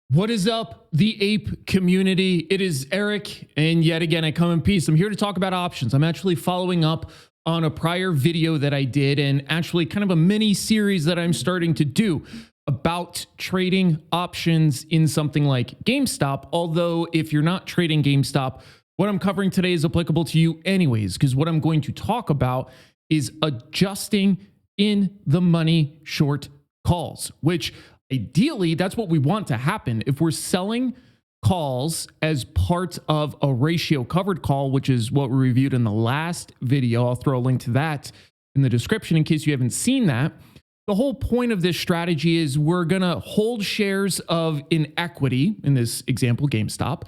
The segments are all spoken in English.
What is up, the ape community? It is Eric, and yet again, I come in peace. I'm here to talk about options. I'm actually following up on a prior video that I did, and actually kind of a mini series that I'm starting to do about trading options in something like GameStop. Although if you're not trading GameStop, what I'm covering today is applicable to you anyways, because what I'm going to talk about is adjusting in the money short calls, which ideally, that's what we want to happen. If we're selling calls as part of a ratio covered call, which is what we reviewed in the last video, I'll throw a link to that in the description in case you haven't seen that. The whole point of this strategy is we're going to hold shares of an equity, in this example, GameStop,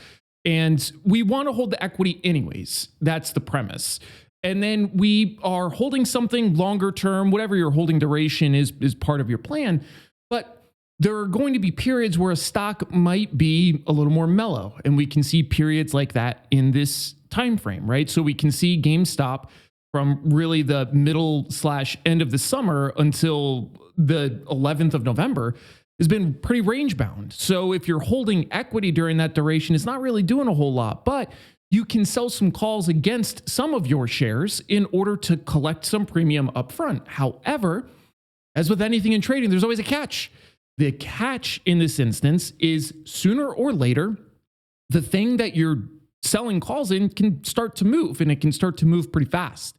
and we want to hold the equity anyways. That's the premise. And then we are holding something longer term, whatever your holding duration is part of your plan. But there are going to be periods where a stock might be a little more mellow, and we can see periods like that in this time frame, right? So we can see GameStop from really the middle/end of the summer until the 11th of November has been pretty range bound. So if you're holding equity during that duration, it's not really doing a whole lot, but you can sell some calls against some of your shares in order to collect some premium upfront. However, as with anything in trading, there's always a catch. The catch in this instance is sooner or later, the thing that you're selling calls in can start to move, and it can start to move pretty fast.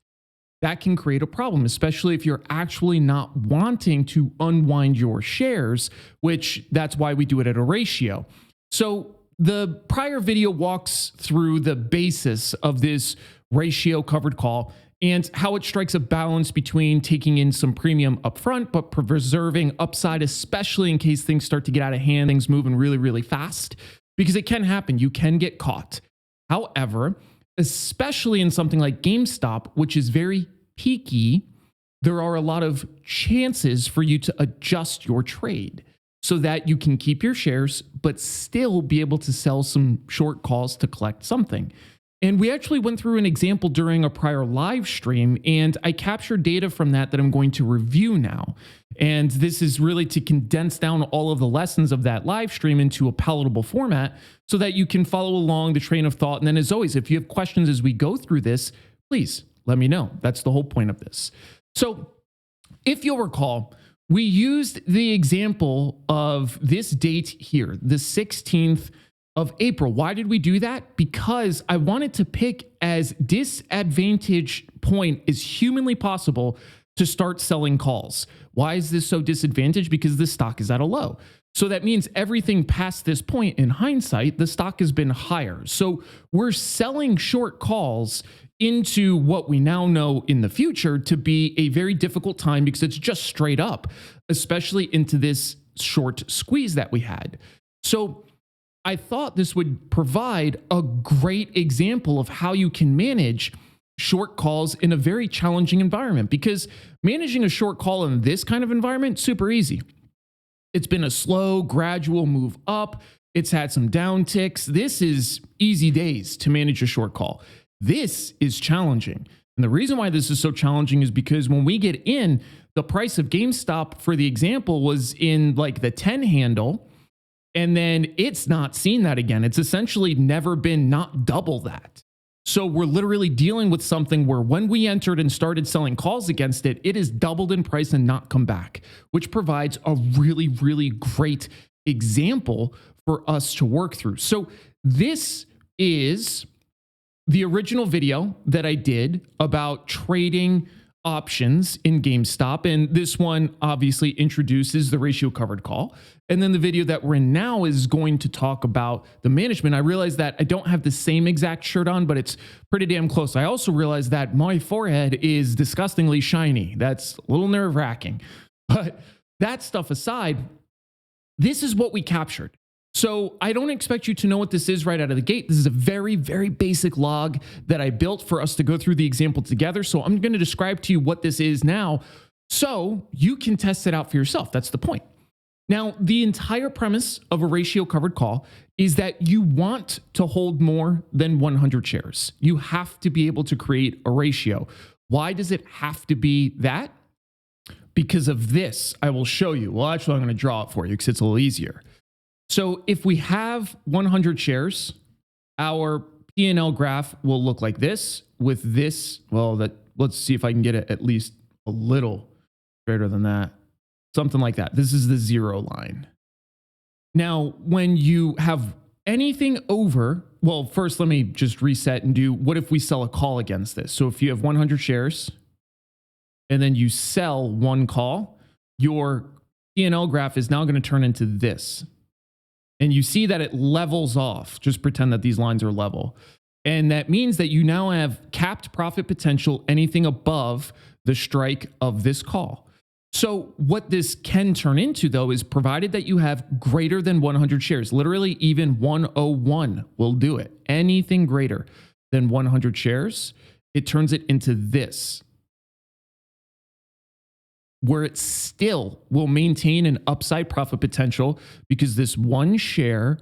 That can create a problem, especially if you're actually not wanting to unwind your shares, which that's why we do it at a ratio. So the prior video walks through the basis of this ratio covered call and how it strikes a balance between taking in some premium upfront, but preserving upside, especially in case things start to get out of hand, things moving really, really fast, because it can happen. You can get caught. However, especially in something like GameStop, which is very peaky, there are a lot of chances for you to adjust your trade so that you can keep your shares, but still be able to sell some short calls to collect something. And we actually went through an example during a prior live stream, and I captured data from that I'm going to review now. And this is really to condense down all of the lessons of that live stream into a palatable format so that you can follow along the train of thought. And then as always, if you have questions as we go through this, please let me know. That's the whole point of this. So if you'll recall, we used the example of this date here, the 16th of April. Why did we do that? Because I wanted to pick as disadvantaged point as humanly possible to start selling calls. Why is this so disadvantaged? Because the stock is at a low. So that means everything past this point, in hindsight, the stock has been higher. So we're selling short calls into what we now know in the future to be a very difficult time because it's just straight up, especially into this short squeeze that we had. So I thought this would provide a great example of how you can manage short calls in a very challenging environment, because managing a short call in this kind of environment, super easy. It's been a slow, gradual move up. It's had some down ticks. This is easy days to manage a short call. This is challenging. And the reason why this is so challenging is because when we get in, the price of GameStop, for the example, was in like the 10 handle. And then it's not seen that again. It's essentially never been not double that. So we're literally dealing with something where when we entered and started selling calls against it, it has doubled in price and not come back, which provides a really, really great example for us to work through. So this is the original video that I did about trading options in GameStop. And this one obviously introduces the ratio covered call. And then the video that we're in now is going to talk about the management. I realize that I don't have the same exact shirt on, but it's pretty damn close. I also realize that my forehead is disgustingly shiny. That's a little nerve-wracking. But that stuff aside, this is what we captured. So I don't expect you to know what this is right out of the gate. This is a very, very basic log that I built for us to go through the example together. So I'm going to describe to you what this is now so you can test it out for yourself. That's the point. Now, the entire premise of a ratio covered call is that you want to hold more than 100 shares. You have to be able to create a ratio. Why does it have to be that? Because of this, I will show you. Well, actually, I'm going to draw it for you because it's a little easier. So if we have 100 shares, our P&L graph will look like this with this. Well, let's see if I can get it at least a little straighter than that. Something like that. This is the 0 line. Now, when you have anything over, well, first let me just reset and do, what if we sell a call against this? So if you have 100 shares and then you sell one call, your P&L graph is now going to turn into this. And you see that it levels off. Just pretend that these lines are level. And that means that you now have capped profit potential, anything above the strike of this call. So what this can turn into, though, is provided that you have greater than 100 shares, literally even 101 will do it. Anything greater than 100 shares, it turns it into this, where it still will maintain an upside profit potential because this one share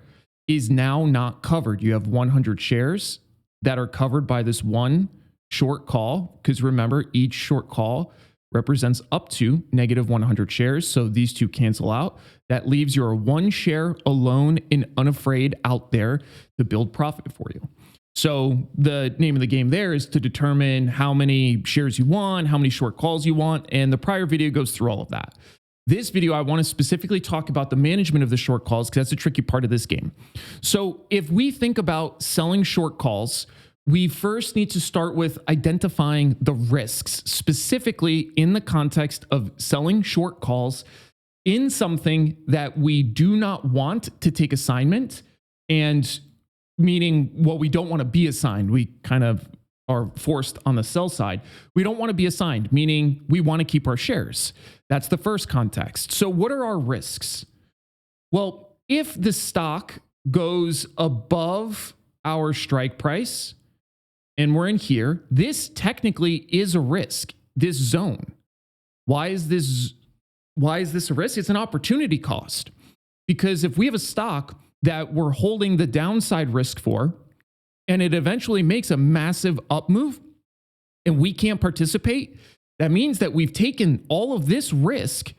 is now not covered. You have 100 shares that are covered by this one short call, because remember, each short call represents up to negative 100 shares. So these two cancel out. That leaves your one share alone and unafraid out there to build profit for you. So the name of the game there is to determine how many shares you want, how many short calls you want, and the prior video goes through all of that. This video, I want to specifically talk about the management of the short calls because that's a tricky part of this game. So if we think about selling short calls, we first need to start with identifying the risks, specifically in the context of selling short calls in something that we do not want to take assignment, and meaning, well, we don't want to be assigned. We kind of are forced on the sell side. We don't want to be assigned, meaning we want to keep our shares. That's the first context. So what are our risks? Well, if the stock goes above our strike price, and we're in here, this technically is a risk, this zone. Why is this a risk? It's an opportunity cost. Because if we have a stock that we're holding the downside risk for, and it eventually makes a massive up move, and we can't participate, that means that we've taken all of this risk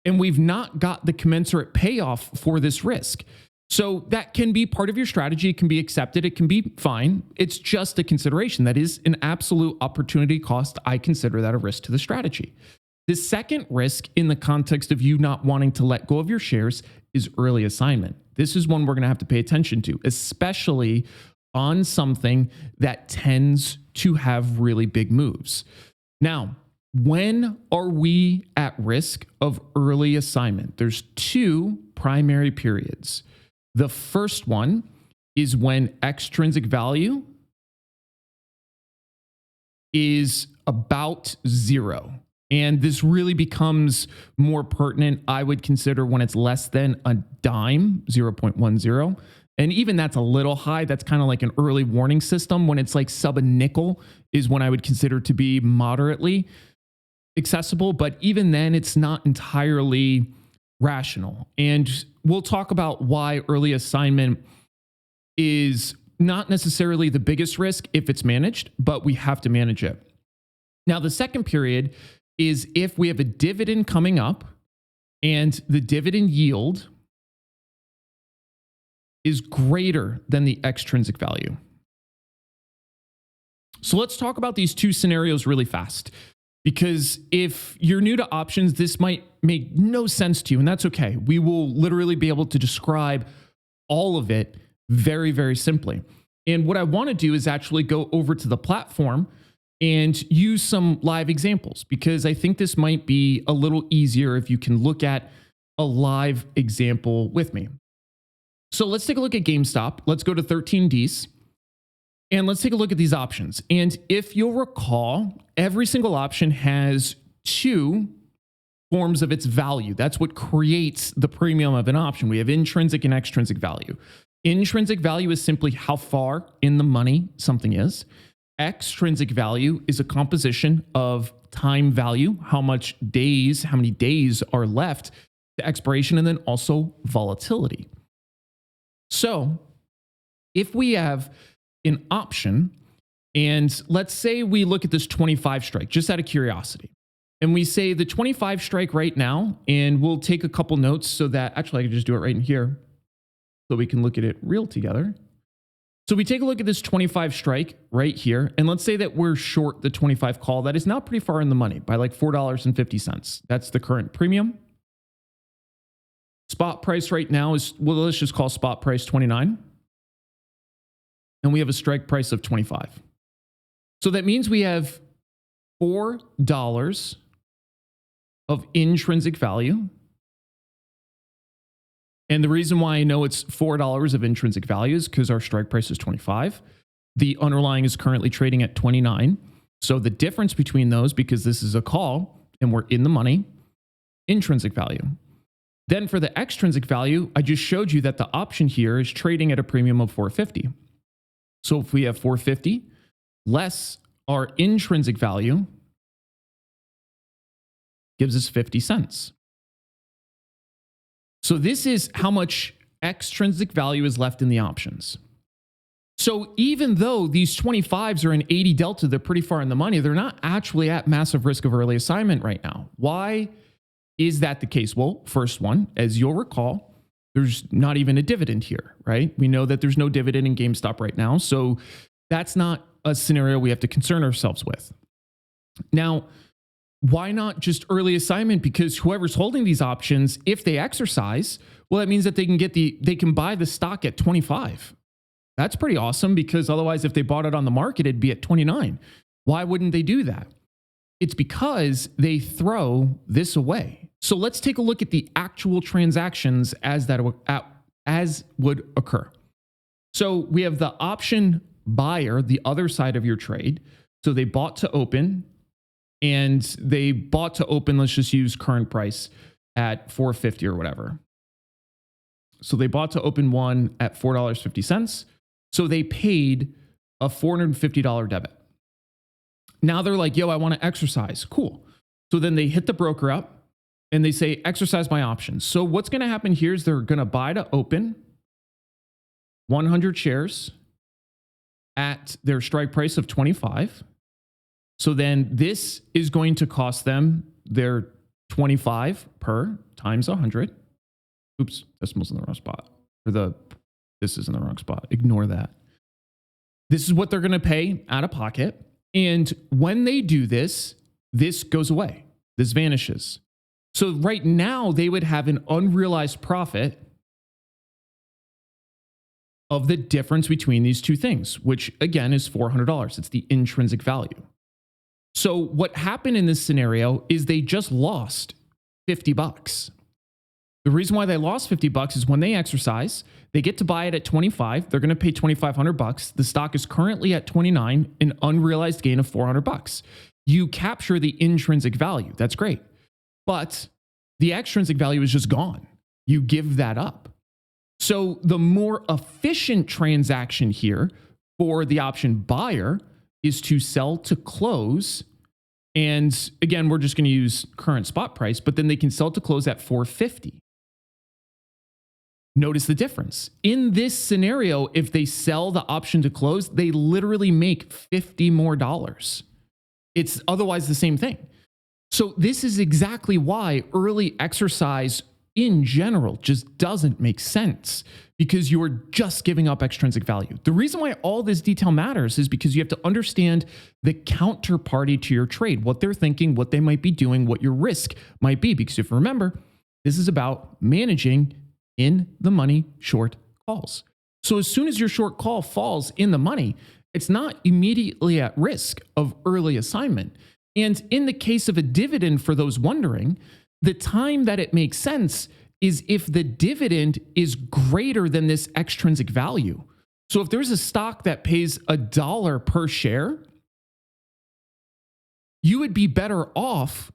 and we've not got the commensurate payoff for this risk. So that can be part of your strategy. It can be accepted. It can be fine. It's just a consideration. That is an absolute opportunity cost. I consider that a risk to the strategy. The second risk in the context of you not wanting to let go of your shares is early assignment. This is one we're going to have to pay attention to, especially on something that tends to have really big moves. Now, when are we at risk of early assignment? There's two primary periods. The first one is when extrinsic value is about 0. And this really becomes more pertinent, I would consider, when it's less than a dime, 0.10. And even that's a little high. That's kind of like an early warning system. When it's like sub a nickel is when I would consider to be moderately accessible. But even then, it's not entirely rational. And we'll talk about why early assignment is not necessarily the biggest risk if it's managed, but we have to manage it. Now, the second period is if we have a dividend coming up and the dividend yield is greater than the extrinsic value. So let's talk about these two scenarios really fast, because if you're new to options, this might make no sense to you, and that's okay. We will literally be able to describe all of it very, very simply. And what I want to do is actually go over to the platform and use some live examples, because I think this might be a little easier if you can look at a live example with me. So let's take a look at GameStop. Let's go to 13Ds. And let's take a look at these options. And if you'll recall, every single option has two forms of its value. That's what creates the premium of an option. We have intrinsic and extrinsic value. Intrinsic value is simply how far in the money something is. Extrinsic value is a composition of time value, how many days are left to expiration, and then also volatility. So if we have an option, and let's say we look at this 25 strike, just out of curiosity, and we say the 25 strike right now, and we'll take a couple notes so that, actually I can just do it right in here. so we can look at it real together. So we take a look at this 25 strike right here, and let's say that we're short the 25 call. That is now pretty far in the money by like $4.50. That's the current premium. Spot price right now is, well, let's just call spot price 29. And we have a strike price of 25. So that means we have $4 of intrinsic value. And the reason why I know it's $4 of intrinsic value is because our strike price is 25. The underlying is currently trading at 29. So the difference between those, because this is a call and we're in the money, intrinsic value. Then for the extrinsic value, I just showed you that the option here is trading at a premium of 450. So if we have 450 less our intrinsic value, gives us 50 cents. So this is how much extrinsic value is left in the options. So even though these 25s are an 80 delta, they're pretty far in the money, they're not actually at massive risk of early assignment right now. Why is that the case? Well, first one, as you'll recall, there's not even a dividend here, right? We know that there's no dividend in GameStop right now. So that's not a scenario we have to concern ourselves with. Now, why not just early assignment? Because whoever's holding these options, if they exercise, well, that means that they can buy the stock at 25. That's pretty awesome, because otherwise, if they bought it on the market, it'd be at 29. Why wouldn't they do that? It's because they throw this away. So let's take a look at the actual transactions as would occur. So we have the option buyer, the other side of your trade. So they bought to open. And they bought to open, let's just use current price at $4.50 or whatever. So they bought to open one at $4.50. So they paid a $450 debit. Now they're like, yo, I want to exercise. Cool. So then they hit the broker up and they say, exercise my options. So what's going to happen here is they're going to buy to open 100 shares at their strike price of 25. So then this is going to cost them their 25 per times 100. Oops, decimal's in the wrong spot. This is in the wrong spot. Ignore that. This is what they're going to pay out of pocket. And when they do this, this goes away. This vanishes. So right now they would have an unrealized profit of the difference between these two things, which again is $400. It's the intrinsic value. So what happened in this scenario is they just lost $50. The reason why they lost $50 is when they exercise, they get to buy it at 25. They're going to pay $2,500. The stock is currently at 29, an unrealized gain of $400. You capture the intrinsic value. That's great. But the extrinsic value is just gone. You give that up. So the more efficient transaction here for the option buyer is to sell to close. And again, we're just going to use current spot price, but then they can sell to close at 450. Notice the difference. In this scenario, if they sell the option to close, they literally make $50 more. It's otherwise the same thing. So this is exactly why early exercise in general just doesn't make sense, because you are just giving up extrinsic value. The reason why all this detail matters is because you have to understand the counterparty to your trade, what they're thinking, what they might be doing, what your risk might be. Because if you remember, this is about managing in the money short calls. So as soon as your short call falls in the money, it's not immediately at risk of early assignment. And in the case of a dividend, for those wondering, the time that it makes sense is if the dividend is greater than this extrinsic value. So if there's a stock that pays $1 per share, you would be better off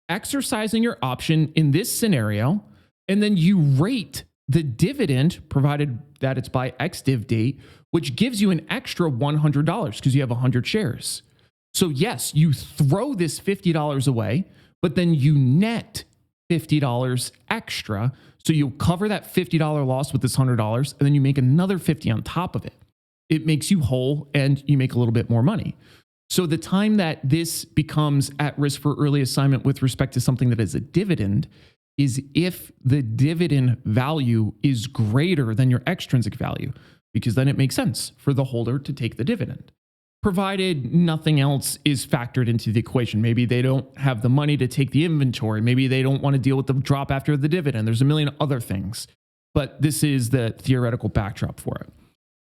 exercising your option in this scenario, and then you rate the dividend, provided that it's by ex-div date, which gives you an extra $100 because you have 100 shares. So yes, you throw this $50 away, but then you net $50 extra. So you'll cover that $50 loss with this $100, and then you make another $50 on top of it. It makes you whole and you make a little bit more money. So the time that this becomes at risk for early assignment with respect to something that is a dividend is if the dividend value is greater than your extrinsic value, because then it makes sense for the holder to take the dividend, provided nothing else is factored into the equation. Maybe they don't have the money to take the inventory. Maybe they don't want to deal with the drop after the dividend. There's a million other things, but this is the theoretical backdrop for it.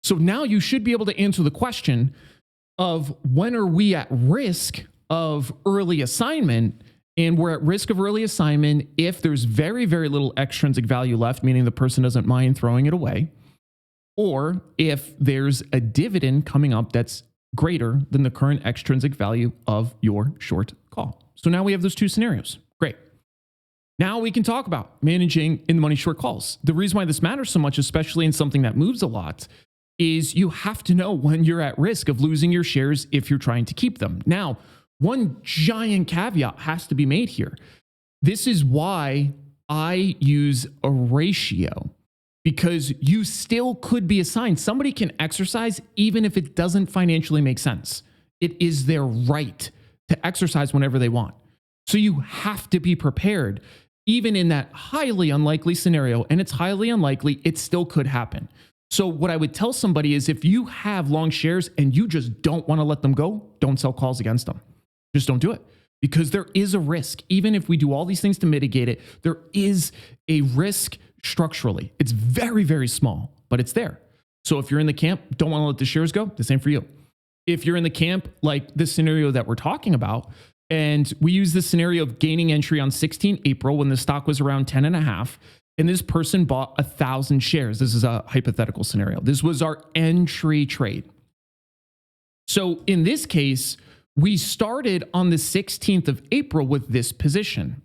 So now you should be able to answer the question of when are we at risk of early assignment. And we're at risk of early assignment if there's very, very little extrinsic value left, meaning the person doesn't mind throwing it away, or if there's a dividend coming up that's greater than the current extrinsic value of your short call. So now we have those two scenarios. Great. Now we can talk about managing in the money short calls. The reason why this matters so much, especially in something that moves a lot, is you have to know when you're at risk of losing your shares if you're trying to keep them. Now, one giant caveat has to be made here. This is why I use a ratio, because you still could be assigned. Somebody can exercise even if it doesn't financially make sense. It is their right to exercise whenever they want. So you have to be prepared, even in that highly unlikely scenario, and it's highly unlikely, it still could happen. So what I would tell somebody is if you have long shares and you just don't want to let them go, don't sell calls against them. Just don't do it, because there is a risk. Even if we do all these things to mitigate it, there is a risk structurally. It's very, very small, but it's there. So if you're in the camp, don't want to let the shares go, the same for you. If you're in the camp, like this scenario that we're talking about, and we use this scenario of gaining entry on 16 April when the stock was around 10 and a half, and this person bought 1,000 shares. This is a hypothetical scenario. This was our entry trade. So in this case, we started on the 16th of April with this position.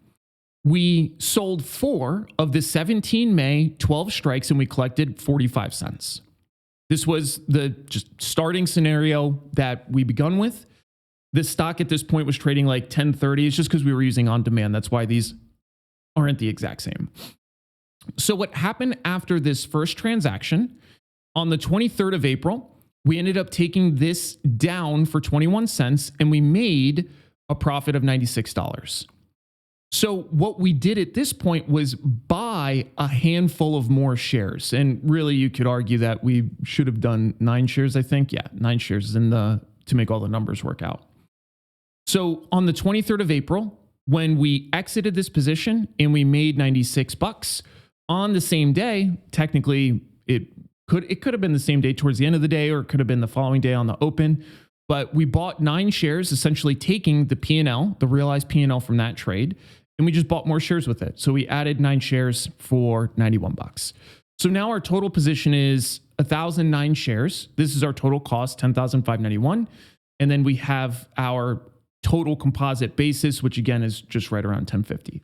We sold 4 of the 17 May 12 strikes and we collected 45 cents. This was the just starting scenario that we begun with. The stock at this point was trading like 10.30. It's just because we were using on demand. That's why these aren't the exact same. So what happened after this first transaction on the 23rd of April, we ended up taking this down for 21 cents and we made a profit of $96. So what we did at this point was buy a handful of more shares. And really you could argue that we should have done 9 shares, I think. Yeah, 9 shares to make all the numbers work out. So on the 23rd of April, when we exited this position and we made $96 on the same day, technically it could have been the same day towards the end of the day, or it could have been the following day on the open. But we bought 9 shares, essentially taking the P&L, the realized P&L from that trade, and we just bought more shares with it. So we added 9 shares for $91. So now our total position is 1,009 shares. This is our total cost, $10,591. And then we have our total composite basis, which again is just right around $10.50.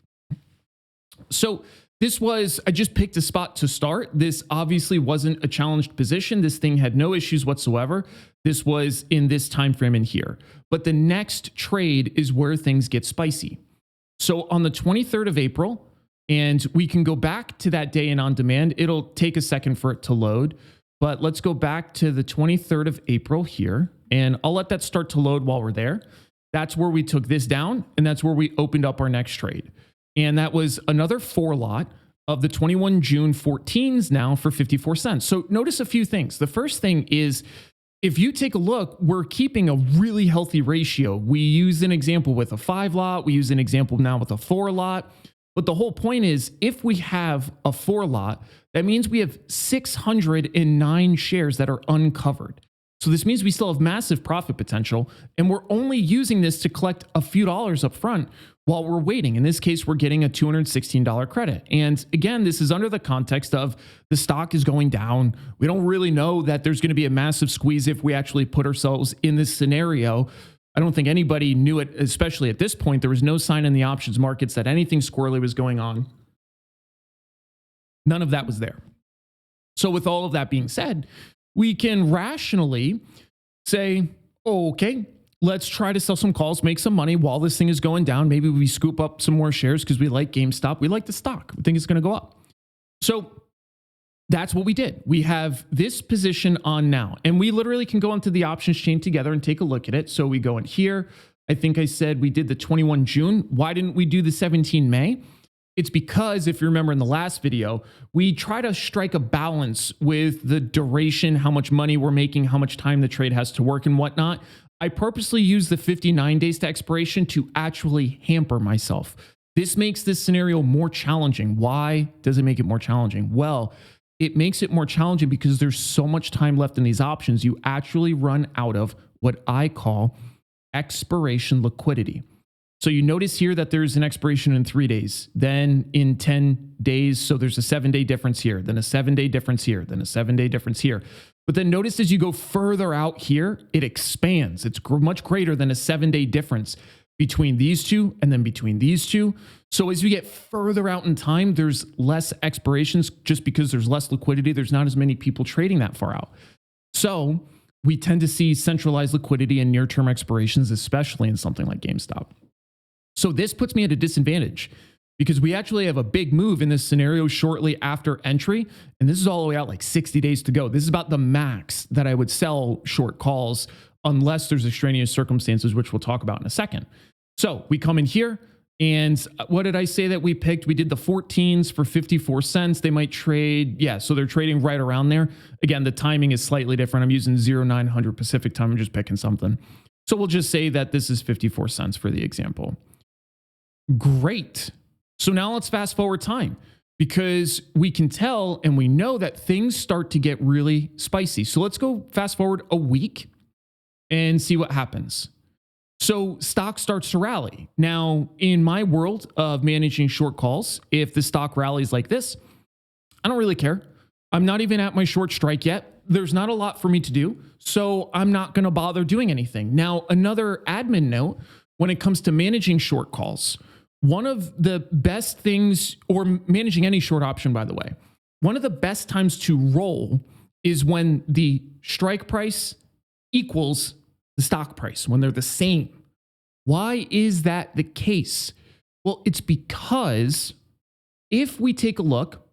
So this was, I just picked a spot to start. This obviously wasn't a challenged position. This thing had no issues whatsoever. This was in this time frame in here. But the next trade is where things get spicy. So on the 23rd of April, and we can go back to that day in on demand. It'll take a second for it to load, but let's go back to the 23rd of April here, and I'll let that start to load while we're there. That's where we took this down, and that's where we opened up our next trade. And that was another 4 lot of the 21 June 14s now for 54 cents. So notice a few things. The first thing is, if you take a look, we're keeping a really healthy ratio. We use an example with a 5 lot. We use an example now with a 4 lot. But the whole point is, if we have a 4 lot, that means we have 609 shares that are uncovered. So this means we still have massive profit potential, and we're only using this to collect a few dollars up front while we're waiting. In this case, we're getting a $216 credit. And again, this is under the context of the stock is going down. We don't really know that there's going to be a massive squeeze if we actually put ourselves in this scenario. I don't think anybody knew it, especially at this point. There was no sign in the options markets that anything squirrely was going on. None of that was there. So with all of that being said, we can rationally say, oh, okay, let's try to sell some calls, make some money while this thing is going down. Maybe we scoop up some more shares because we like GameStop. We like the stock. We think it's going to go up. So that's what we did. We have this position on now, and we literally can go into the options chain together and take a look at it. So we go in here. I think I said we did the 21 June. Why didn't we do the 17 May? It's because, if you remember in the last video, we try to strike a balance with the duration, how much money we're making, how much time the trade has to work and whatnot. I purposely use the 59 days to expiration to actually hamper myself. This makes this scenario more challenging. Why does it make it more challenging? Well, it makes it more challenging because there's so much time left in these options. You actually run out of what I call expiration liquidity. So you notice here that there's an expiration in 3 days, then in 10 days. So there's a 7-day difference here, then a 7-day difference here, then a 7-day difference here. But then notice as you go further out here, it expands. It's much greater than a 7-day difference between these two and then between these two. So as you get further out in time, there's less expirations just because there's less liquidity. There's not as many people trading that far out. So we tend to see centralized liquidity and near-term expirations, especially in something like GameStop. So this puts me at a disadvantage because we actually have a big move in this scenario shortly after entry. And this is all the way out like 60 days to go. This is about the max that I would sell short calls unless there's extraneous circumstances, which we'll talk about in a second. So we come in here and what did I say that we picked? We did the 14s for 54 cents. They might trade. Yeah. So they're trading right around there. Again, the timing is slightly different. I'm using 0900 Pacific time. I'm just picking something. So we'll just say that this is 54 cents for the example. Great. So now let's fast forward time because we can tell and we know that things start to get really spicy. So let's go fast forward a week and see what happens. So stock starts to rally. Now, in my world of managing short calls, if the stock rallies like this, I don't really care. I'm not even at my short strike yet. There's not a lot for me to do. So I'm not going to bother doing anything. Now, another admin note, when it comes to managing short calls, one of the best things, or managing any short option, by the way, one of the best times to roll is when the strike price equals the stock price, when they're the same. Why is that the case? Well, it's because if we take a look,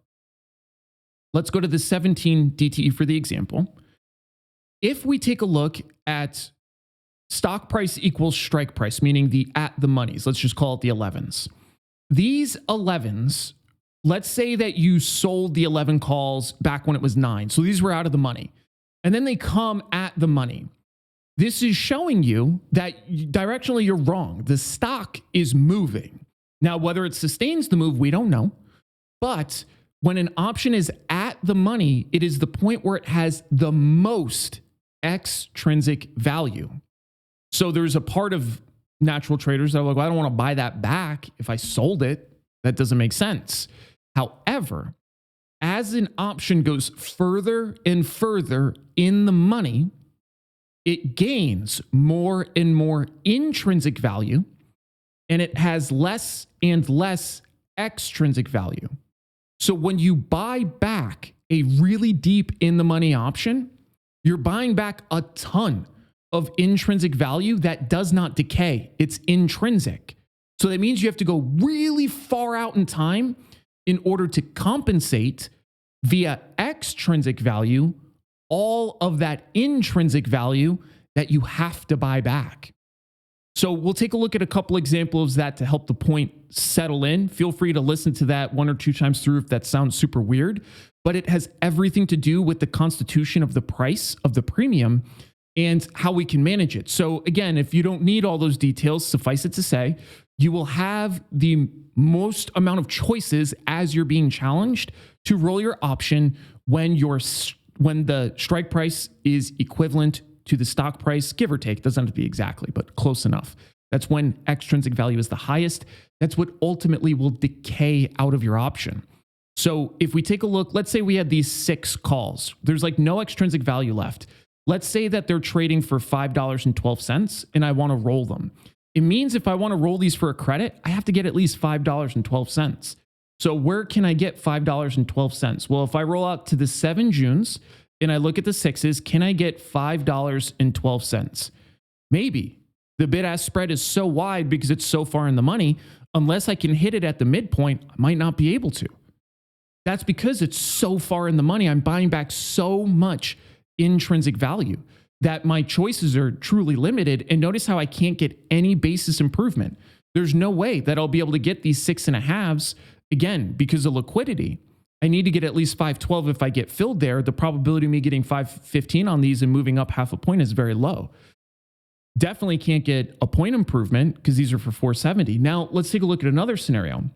let's go to the 17 DTE for the example. If we take a look at stock price equals strike price, meaning the at the monies. Let's just call it the 11s. These 11s, let's say that you sold the 11 calls back when it was 9. So these were out of the money. And then they come at the money. This is showing you that directionally you're wrong. The stock is moving. Now, whether it sustains the move, we don't know. But when an option is at the money, it is the point where it has the most extrinsic value. So there's a part of natural traders that are like, well, I don't want to buy that back if I sold it. That doesn't make sense. However, as an option goes further and further in the money, it gains more and more intrinsic value, and it has less and less extrinsic value. So when you buy back a really deep in the money option, you're buying back a ton of intrinsic value that does not decay. It's intrinsic. So that means you have to go really far out in time in order to compensate via extrinsic value all of that intrinsic value that you have to buy back. So we'll take a look at a couple examples of that to help the point settle in. Feel free to listen to that 1 or 2 times through if that sounds super weird, but it has everything to do with the constitution of the price of the premium and how we can manage it. So again, if you don't need all those details, suffice it to say, you will have the most amount of choices as you're being challenged to roll your option when the strike price is equivalent to the stock price, give or take. Doesn't have to be exactly, but close enough. That's when extrinsic value is the highest. That's what ultimately will decay out of your option. So if we take a look, let's say we had these 6 calls. There's like no extrinsic value left. Let's say that they're trading for $5.12 and I want to roll them. It means if I want to roll these for a credit, I have to get at least $5.12. So where can I get $5.12? Well, if I roll out to the 7 Junes and I look at the 6s, can I get $5.12? Maybe. The bid-ask spread is so wide because it's so far in the money. Unless I can hit it at the midpoint, I might not be able to. That's because it's so far in the money. I'm buying back so much intrinsic value that my choices are truly limited. And notice how I can't get any basis improvement. There's no way that I'll be able to get these 6.5s again, because of liquidity, I need to get at least 512. If I get filled there, the probability of me getting 515 on these and moving up half a point is very low. Definitely can't get a point improvement because these are for 470. Now let's take a look at another scenario.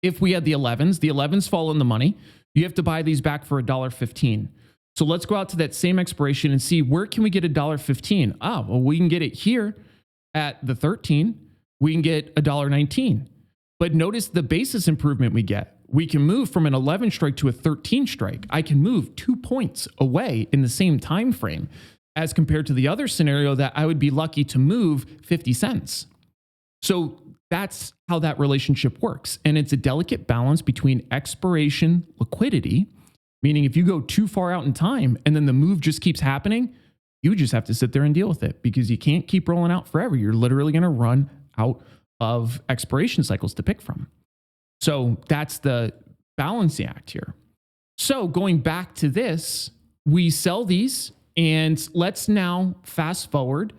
If we had the 11s fall in the money, you have to buy these back for $1.15. So let's go out to that same expiration and see where can we get $1.15. Well, we can get it here at the 13. We can get $1.19. But notice the basis improvement we get. We can move from an 11 strike to a 13 strike. I can move 2 points away in the same time frame as compared to the other scenario that I would be lucky to move 50 cents. So that's how that relationship works. And it's a delicate balance between expiration liquidity, meaning if you go too far out in time and then the move just keeps happening, you just have to sit there and deal with it because you can't keep rolling out forever. You're literally going to run out of expiration cycles to pick from. So that's the balancing act here. So going back to this, we sell these and let's now fast forward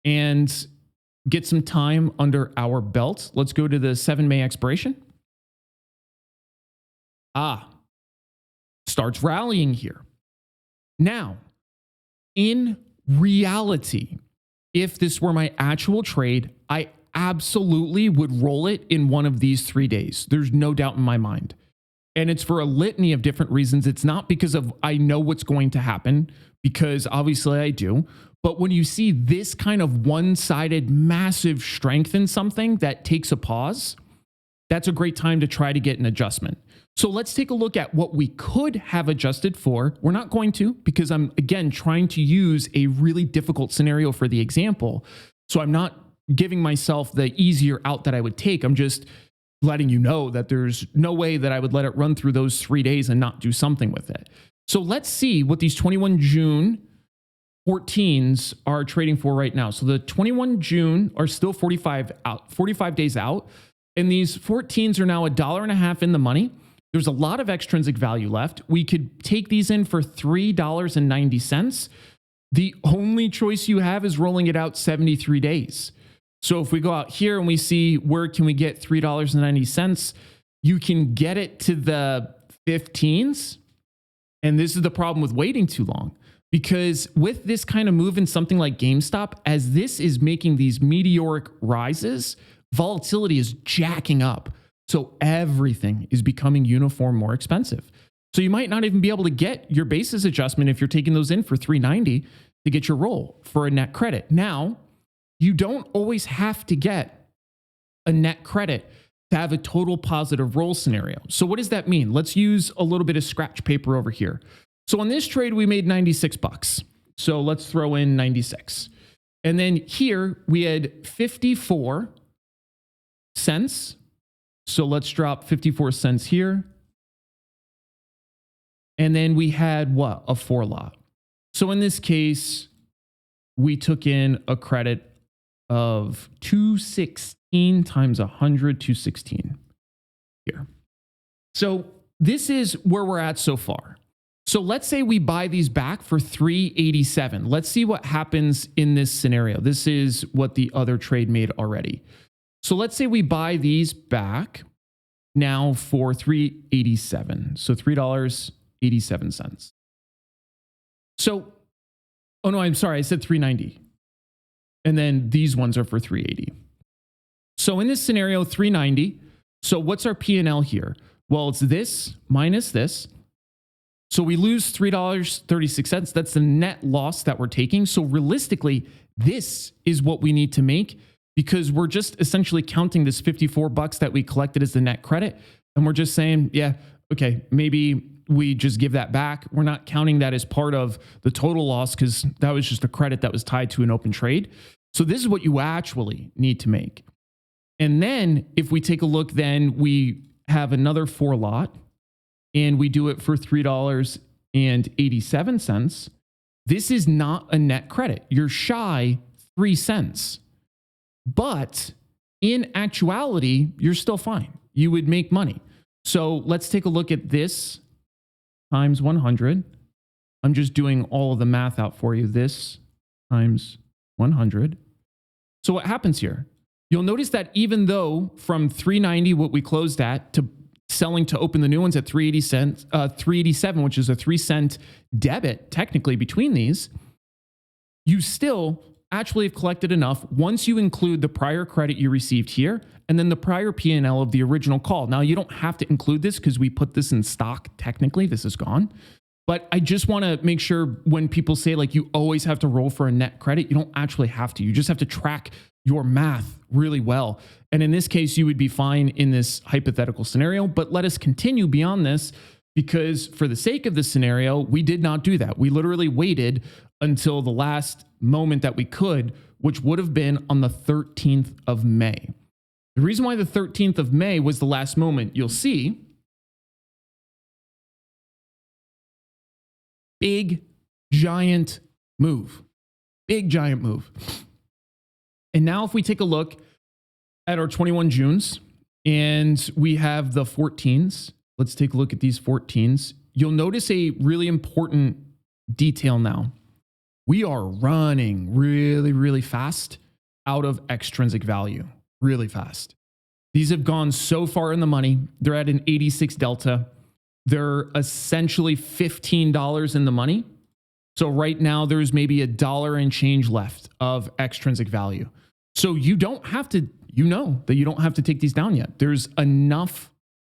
and get some time under our belt. Let's go to the 7 May expiration. Starts rallying here. Now, in reality, if this were my actual trade, I absolutely would roll it in one of these 3 days. There's no doubt in my mind. And it's for a litany of different reasons. It's not because of I know what's going to happen, because obviously I do. But when you see this kind of one-sided massive strength in something that takes a pause, that's a great time to try to get an adjustment. So let's take a look at what we could have adjusted for. We're not going to, because I'm, again, trying to use a really difficult scenario for the example. So I'm not giving myself the easier out that I would take. I'm just letting you know that there's no way that I would let it run through those 3 days and not do something with it. So let's see what these 21 June 14s are trading for right now. So the 21 June are still 45 days out. And these 14s are now $1.50 in the money. There's a lot of extrinsic value left. We could take these in for $3.90. The only choice you have is rolling it out 73 days. So if we go out here and we see where can we get $3.90, you can get it to the 15s. And this is the problem with waiting too long, because with this kind of move in something like GameStop, as this is making these meteoric rises, volatility is jacking up. So everything is becoming uniform more expensive. So you might not even be able to get your basis adjustment if you're taking those in for $3.90 to get your roll for a net credit. Now, you don't always have to get a net credit to have a total positive roll scenario. So what does that mean? Let's use a little bit of scratch paper over here. So on this trade, we made 96 bucks. So let's throw in 96. And then here we had 54 cents. So let's drop 54 cents here. And then we had what? A 4 lot. So in this case, we took in a credit of 216 times 100, 216 here. So this is where we're at so far. So let's say we buy these back for 387. Let's see what happens in this scenario. This is what the other trade made already. So let's say we buy these back now for 387. So $3.87. So, oh no, I'm sorry. I said 390. And then these ones are for 380. So in this scenario, 390. So what's our P&L here? Well, it's this minus this. So we lose $3.36. That's the net loss that we're taking. So realistically, this is what we need to make, because we're just essentially counting this 54 bucks that we collected as the net credit. And we're just saying, yeah, okay, maybe we just give that back. We're not counting that as part of the total loss because that was just a credit that was tied to an open trade. So this is what you actually need to make. And then if we take a look, then we have another 4 lot and we do it for $3.87. This is not a net credit. You're shy 3 cents. But in actuality, you're still fine. You would make money. So let's take a look at this times 100. I'm just doing all of the math out for you. This times 100. So what happens here? You'll notice that even though from 390, what we closed at, to selling to open the new ones at 387, which is a 3-cent debit technically between these, you still actually have collected enough once you include the prior credit you received here and then the prior P&L of the original call. Now, you don't have to include this because we put this in stock. Technically, this is gone. But I just want to make sure when people say like you always have to roll for a net credit, you don't actually have to. You just have to track your math really well. And in this case, you would be fine in this hypothetical scenario. But let us continue beyond this because for the sake of this scenario, we did not do that. We literally waited until the last moment that we could, which would have been on the 13th of May. The reason why the 13th of May was the last moment, you'll see, big, giant move. Big, giant move. And now if we take a look at our 21 Junes and we have the 14s, let's take a look at these 14s. You'll notice a really important detail now. We are running really, really fast out of extrinsic value, really fast. These have gone so far in the money. They're at an 86 delta. They're essentially $15 in the money. So right now there's maybe $1 and change left of extrinsic value. So you don't have to, you know that you don't have to take these down yet. There's enough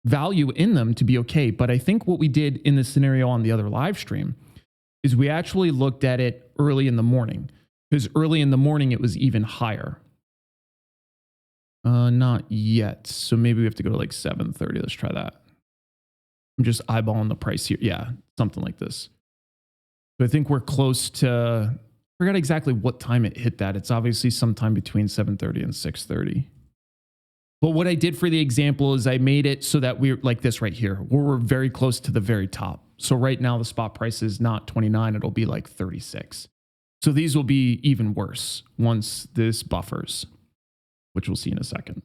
value in them to be okay. But I think what we did in this scenario on the other live stream is we actually looked at it early in the morning, because early in the morning it was even higher. Not yet. So maybe we have to go to like 7:30. Let's try that. I'm just eyeballing the price here. Yeah, something like this. So I think we're close to, I forgot exactly what time it hit that. It's obviously sometime between 7:30 and 6:30. But what I did for the example is I made it so that we're like this right here, where we're very close to the very top. So right now the spot price is not 29, it'll be like 36. So these will be even worse once this buffers, which we'll see in a second.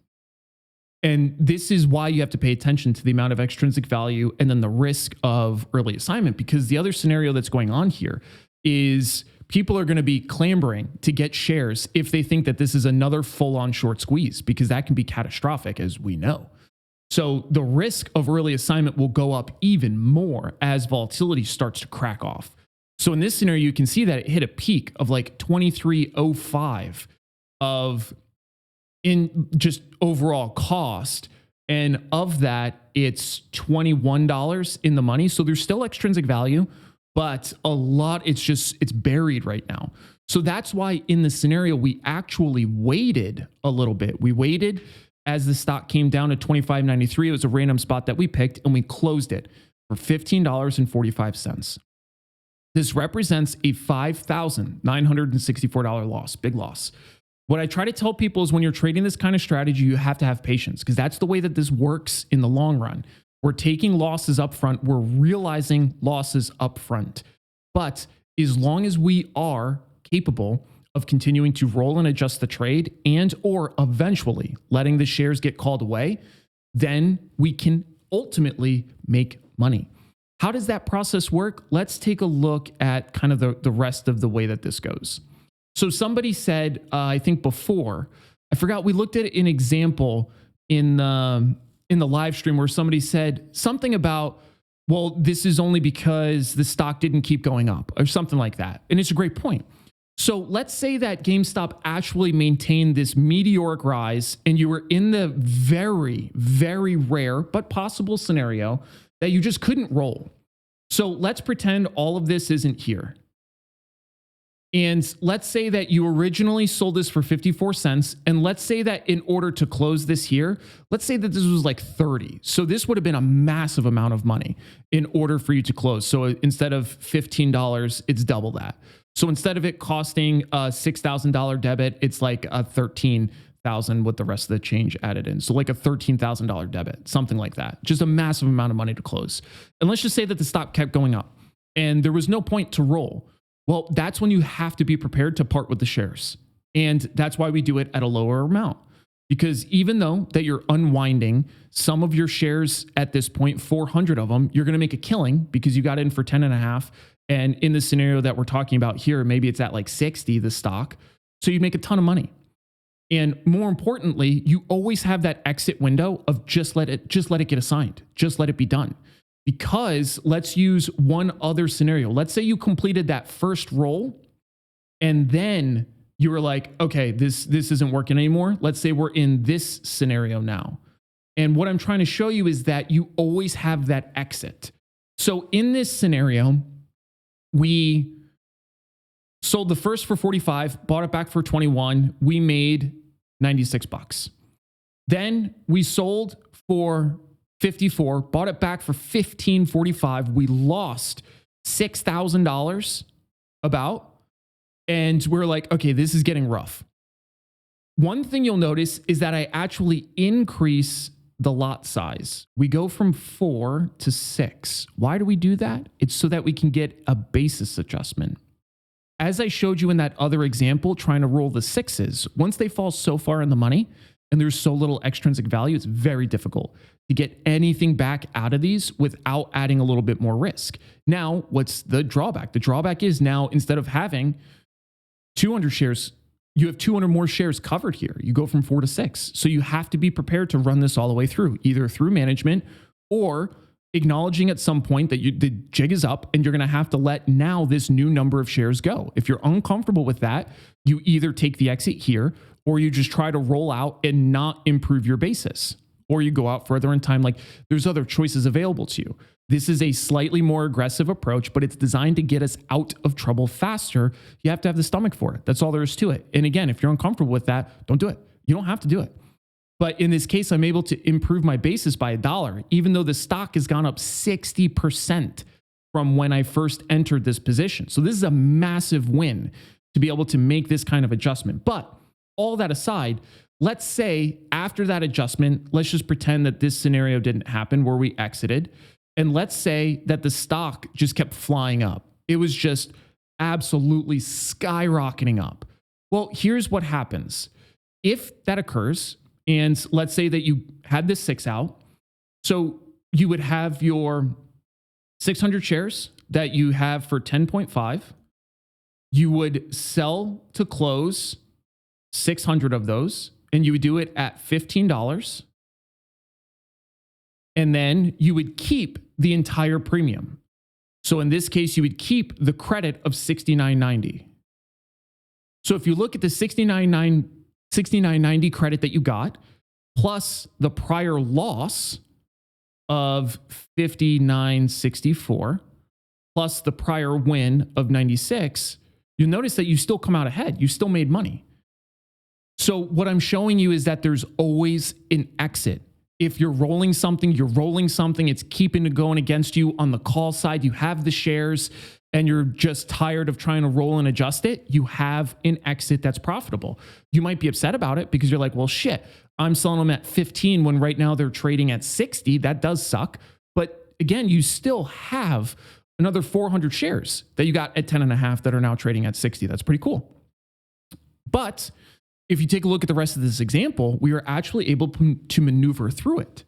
And this is why you have to pay attention to the amount of extrinsic value and then the risk of early assignment, because the other scenario that's going on here is people are going to be clamoring to get shares if they think that this is another full-on short squeeze, because that can be catastrophic, as we know. So the risk of early assignment will go up even more as volatility starts to crack off. So in this scenario, you can see that it hit a peak of like 23.05 of in just overall cost. And of that, it's $21 in the money. So there's still extrinsic value, but a lot, it's buried right now. So that's why in the scenario, we actually waited a little bit. We waited as the stock came down to $25.93. It was a random spot that we picked and we closed it for $15.45. This represents a $5,964 loss, big loss. What I try to tell people is when you're trading this kind of strategy, you have to have patience, because that's the way that this works in the long run. We're taking losses up front. We're realizing losses up front. But as long as we are capable of continuing to roll and adjust the trade and or eventually letting the shares get called away, then we can ultimately make money. How does that process work? Let's take a look at kind of the rest of the way that this goes. So somebody said, I think before, I forgot, we looked at an example in the live stream where somebody said something about, well, this is only because the stock didn't keep going up or something like that. And it's a great point. So let's say that GameStop actually maintained this meteoric rise and you were in the very, very rare but possible scenario that you just couldn't roll. So let's pretend all of this isn't here. And let's say that you originally sold this for 54 cents. And let's say that in order to close this here, let's say that this was like 30. So this would have been a massive amount of money in order for you to close. So instead of $15, it's double that. So instead of it costing a $6,000 debit, it's like a $13,000 with the rest of the change added in. So like a $13,000 debit, something like that. Just a massive amount of money to close. And let's just say that the stock kept going up and there was no point to roll. Well, that's when you have to be prepared to part with the shares. And that's why we do it at a lower amount. Because even though that you're unwinding some of your shares at this point, 400 of them, you're going to make a killing because you got in for 10.5. And in the scenario that we're talking about here, maybe it's at like 60, the stock. So you make a ton of money. And more importantly, you always have that exit window of just let it get assigned. Just let it be done. Because let's use one other scenario. Let's say you completed that first roll and then you were like, okay, this isn't working anymore. Let's say we're in this scenario now. And what I'm trying to show you is that you always have that exit. So in this scenario, we sold the first for 45, bought it back for 21. We made 96 bucks. Then we sold for 54, bought it back for 15.45. We lost $6,000 about, and we're like, okay, this is getting rough. One thing you'll notice is that I actually increase the lot size. We go from 4 to 6. Why do we do that? It's so that we can get a basis adjustment. As I showed you in that other example, trying to roll the 6s, once they fall so far in the money and there's so little extrinsic value, it's very difficult to get anything back out of these without adding a little bit more risk. Now, what's the drawback? The drawback is now instead of having 200 shares, you have 200 more shares covered here. You go from 4 to 6. So you have to be prepared to run this all the way through, either through management or acknowledging at some point that the jig is up and you're going to have to let now this new number of shares go. If you're uncomfortable with that, you either take the exit here or you just try to roll out and not improve your basis, or you go out further in time. Like there's other choices available to you. This is a slightly more aggressive approach, but it's designed to get us out of trouble faster. You have to have the stomach for it. That's all there is to it. And again, if you're uncomfortable with that, don't do it. You don't have to do it. But in this case, I'm able to improve my basis by $1, even though the stock has gone up 60% from when I first entered this position. So this is a massive win to be able to make this kind of adjustment. But all that aside, let's say after that adjustment, let's just pretend that this scenario didn't happen where we exited. And let's say that the stock just kept flying up. It was just absolutely skyrocketing up. Well, here's what happens. If that occurs, and let's say that you had this 6 out, so you would have your 600 shares that you have for 10.5. You would sell to close 600 of those, and you would do it at $15. And then you would keep the entire premium. So in this case, you would keep the credit of $69.90. So if you look at the $69.90 credit that you got, plus the prior loss of $59.64, plus the prior win of 96, you'll notice that you still come out ahead. You still made money. So what I'm showing you is that there's always an exit. If you're rolling something, it's keeping it going against you on the call side. You have the shares and you're just tired of trying to roll and adjust it. You have an exit that's profitable. You might be upset about it because you're like, well, shit, I'm selling them at 15 when right now they're trading at 60. That does suck. But again, you still have another 400 shares that you got at 10.5 that are now trading at 60. That's pretty cool. But if you take a look at the rest of this example, we are actually able to maneuver through it.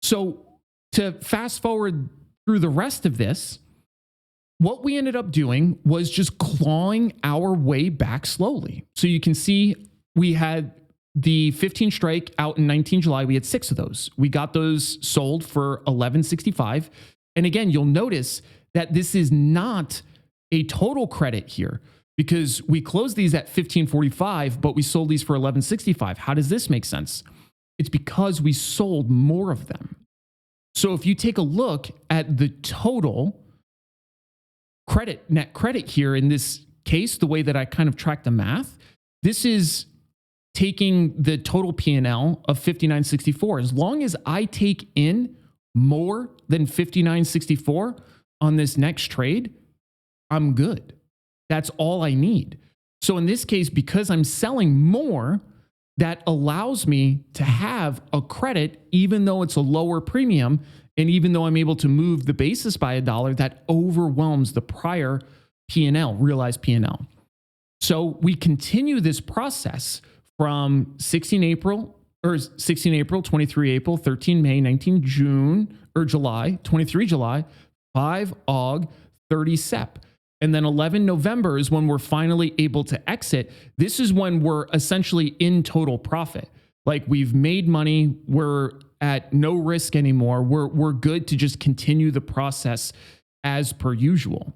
So to fast forward through the rest of this, what we ended up doing was just clawing our way back slowly. So you can see we had the 15 strike out in 19 July. We had 6 of those. We got those sold for $11.65. And again, you'll notice that this is not a total credit here, because we closed these at $15.45, but we sold these for $11.65. How does this make sense? It's because we sold more of them. So if you take a look at the total net credit here in this case, the way that I kind of track the math, this is taking the total P&L of $59.64. As long as I take in more than $59.64 on this next trade, I'm good. That's all I need. So in this case, because I'm selling more, that allows me to have a credit, even though it's a lower premium, and even though I'm able to move the basis by $1, that overwhelms the prior P&L, realized P&L. So we continue this process from 16 April, 23 April, 13 May, 19 June, or July, 23 July, 5 Aug, 30 Sep. And then 11 November is when we're finally able to exit. This is when we're essentially in total profit. Like we've made money. We're at no risk anymore. We're good to just continue the process as per usual.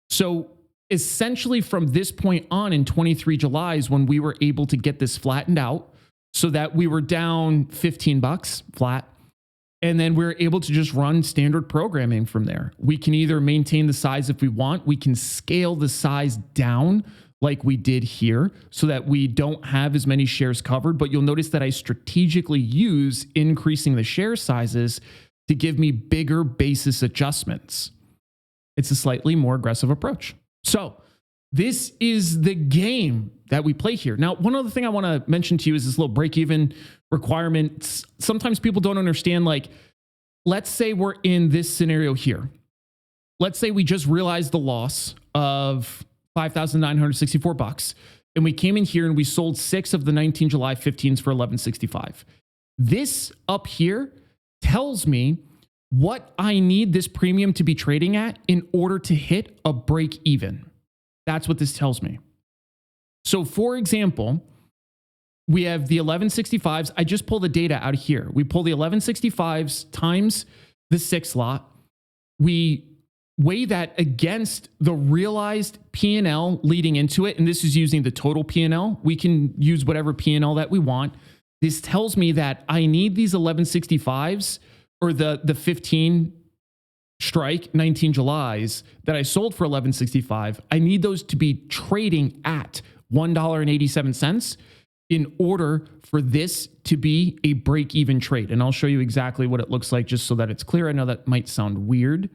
So essentially from this point on in 23 July is when we were able to get this flattened out so that we were down $15 flat. And then we're able to just run standard programming from there. We can either maintain the size if we want. We can scale the size down like we did here so that we don't have as many shares covered. But you'll notice that I strategically use increasing the share sizes to give me bigger basis adjustments. It's a slightly more aggressive approach. So this is the game that we play here. Now, one other thing I want to mention to you is this little break-even requirement. Sometimes people don't understand, like, let's say we're in this scenario here. Let's say we just realized the loss of $5,964 and we came in here and we sold 6 of the 19 July 15s for $11.65. This up here tells me what I need this premium to be trading at in order to hit a break even. That's what this tells me. So for example, we have the 1165s. I just pull the data out of here. We pull the 1165s times the 6 lot. We weigh that against the realized P&L leading into it. And this is using the total P&L. We can use whatever P&L that we want. This tells me that I need these 1165s or the 15 strike 19 Julys that I sold for $11.65. I need those to be trading at $1.87 in order for this to be a break-even trade. And I'll show you exactly what it looks like just so that it's clear. I know that might sound weird.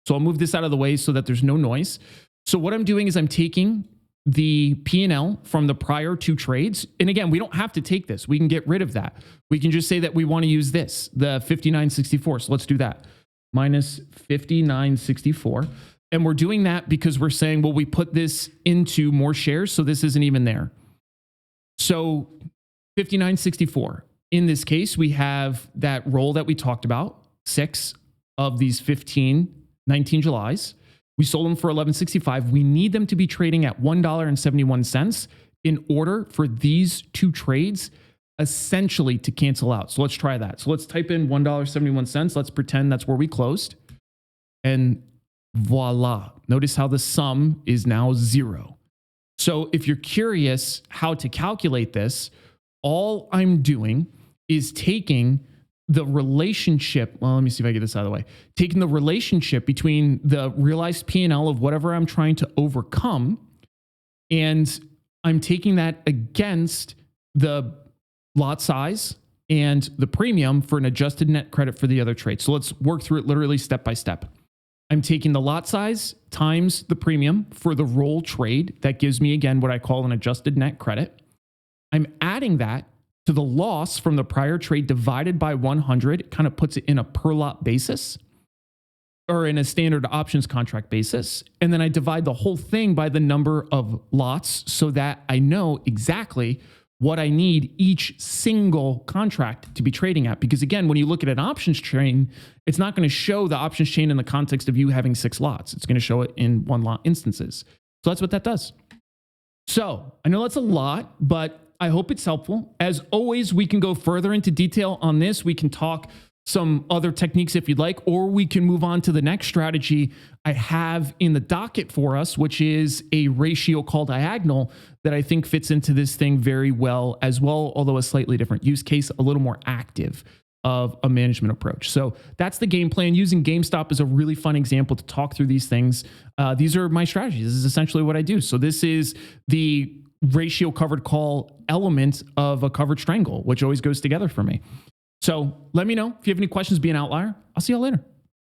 So I'll move this out of the way so that there's no noise. So what I'm doing is I'm taking the P&L from the prior 2 trades. And again, we don't have to take this. We can get rid of that. We can just say that we want to use this, the 59.64. So let's do that. Minus 59.64. And we're doing that because we're saying, well, we put this into more shares, so this isn't even there. So 59.64. In this case, we have that roll that we talked about, 6 of these 15 19 Julys. We sold them for $11.65. We need them to be trading at $1.71 in order for these 2 trades essentially to cancel out. So let's try that. So let's type in $1.71. Let's pretend that's where we closed. And voila. Notice how the sum is now 0. So if you're curious how to calculate this, all I'm doing is taking the relationship. Well, let me see if I get this out of the way. Taking the relationship between the realized P&L of whatever I'm trying to overcome, and I'm taking that against the lot size and the premium for an adjusted net credit for the other trade. So let's work through it literally step by step. I'm taking the lot size times the premium for the roll trade. That gives me, again, what I call an adjusted net credit. I'm adding that to the loss from the prior trade divided by 100. It kind of puts it in a per lot basis or in a standard options contract basis. And then I divide the whole thing by the number of lots so that I know exactly what I need each single contract to be trading at. Because again, when you look at an options chain, it's not going to show the options chain in the context of you having 6 lots. It's going to show it in 1 lot instances. So that's what that does. So I know that's a lot, but I hope it's helpful. As always, we can go further into detail on this. We can talk some other techniques if you'd like, or we can move on to the next strategy I have in the docket for us, which is a ratio call diagonal that I think fits into this thing very well as well, although a slightly different use case, a little more active of a management approach. So that's the game plan. Using GameStop is a really fun example to talk through these things. These are my strategies. This is essentially what I do. So this is the ratio covered call element of a covered strangle, which always goes together for me. So let me know if you have any questions. Be an outlier. I'll see y'all later.